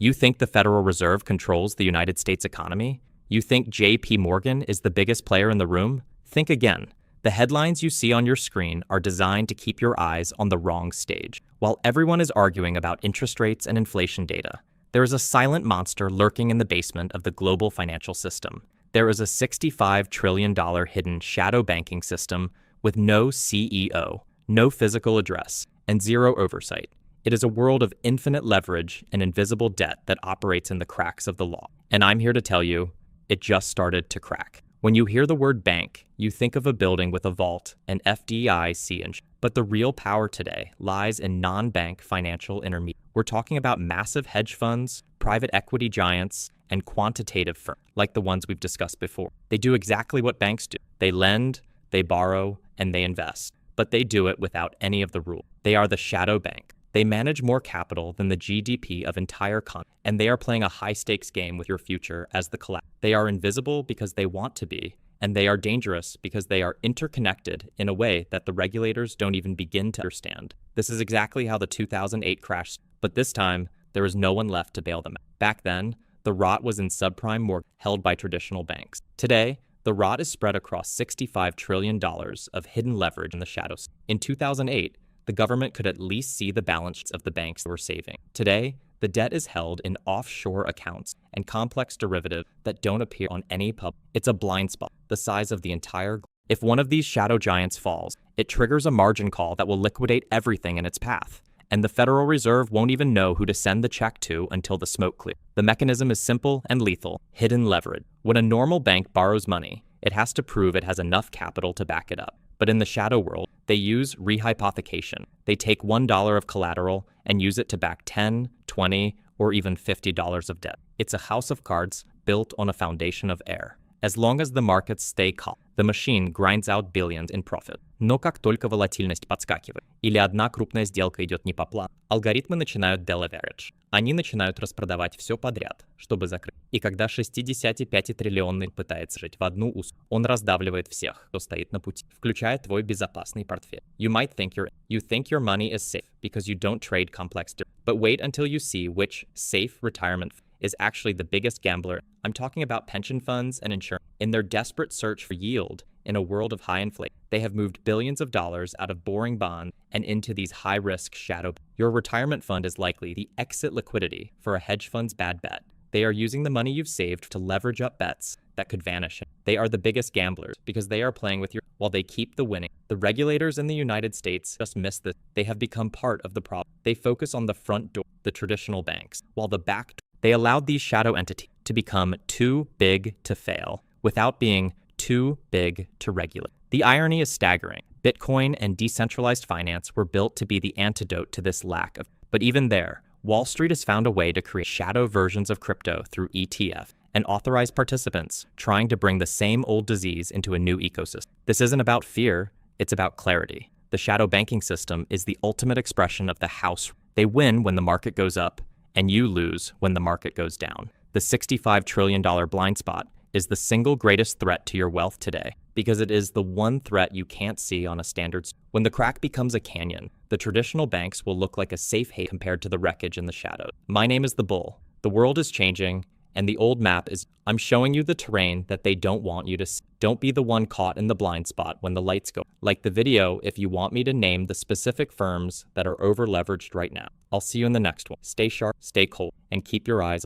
You think the Federal Reserve controls the United States economy? You think JP Morgan is the biggest player in the room? Think again. The headlines you see on your screen are designed to keep your eyes on the wrong stage. While everyone is arguing about interest rates and inflation data, there is a silent monster lurking in the basement of the global financial system. There is a $65 trillion hidden shadow banking system with no CEO, no physical address, and zero oversight. It is a world of infinite leverage and invisible debt that operates in the cracks of the law. And I'm here to tell you, it just started to crack. When you hear the word bank, you think of a building with a vault and FDIC, but the real power today lies in non-bank financial intermediaries. We're talking about massive hedge funds, private equity giants, and quantitative firms like the ones we've discussed before. They do exactly what banks do. They lend, they borrow, and they invest, but they do it without any of the rules. They are the shadow bank. They manage more capital than the GDP of entire continents, and they are playing a high-stakes game with your future as the collateral. They are invisible because they want to be, and they are dangerous because they are interconnected in a way that the regulators don't even begin to understand. This is exactly how the 2008 crash, but this time, there is no one left to bail them out. Back then, the rot was in subprime mortgages held by traditional banks. Today, the rot is spread across $65 trillion of hidden leverage in the shadows. In 2008, the government could at least see the balance sheets of the banks that were saving. Today, the debt is held in offshore accounts and complex derivatives that don't appear on any pub. It's a blind spot, the size of the entire globe. If one of these shadow giants falls, it triggers a margin call that will liquidate everything in its path. And the Federal Reserve won't even know who to send the check to until the smoke clears. The mechanism is simple and lethal: hidden leverage. When a normal bank borrows money, it has to prove it has enough capital to back it up. But in the shadow world, they use rehypothecation. They take $1 of collateral and use it to back $10, $20, or even $50 of debt. It's a house of cards built on a foundation of air. As long as the markets stay calm, the machine grinds out billions in profit. Но как только волатильность подскакивает, или одна крупная сделка идет не по плану, алгоритмы начинают deleverage. Они начинают распродавать все подряд, чтобы закрыть. И когда 65-триллионный пытается жить в одну ус, он раздавливает всех, кто стоит на пути, включая твой безопасный портфель. You think your money is safe because you don't trade complex derivatives. But wait until you see which safe retirement is actually the biggest gambler. I'm talking about pension funds and insurance. In their desperate search for yield in a world of high inflation, they have moved billions of dollars out of boring bonds and into these high-risk shadow. Your retirement fund is likely the exit liquidity for a hedge fund's bad bet. They are using the money you've saved to leverage up bets that could vanish. They are the biggest gamblers because they are playing with your while they keep the winning. The regulators in the United States just miss this. They have become part of the problem. They focus on the front door, the traditional banks, while the back door. They allowed these shadow entities to become too big to fail without being too big to regulate. The irony is staggering. Bitcoin and decentralized finance were built to be the antidote to this lack of. But even there, Wall Street has found a way to create shadow versions of crypto through ETF and authorized participants trying to bring the same old disease into a new ecosystem. This isn't about fear, it's about clarity. The shadow banking system is the ultimate expression of the house. They win when the market goes up, and you lose when the market goes down. The $65 trillion blind spot is the single greatest threat to your wealth today because it is the one threat you can't see on a standard. When the crack becomes a canyon, the traditional banks will look like a safe haven compared to the wreckage in the shadows. My name is the Bull. The world is changing, and the old map is. I'm showing you the terrain that they don't want you to see. Don't be the one caught in the blind spot when the lights go. Like the video if you want me to name the specific firms that are over-leveraged right now. I'll see you in the next one. Stay sharp, stay cold, and keep your eyes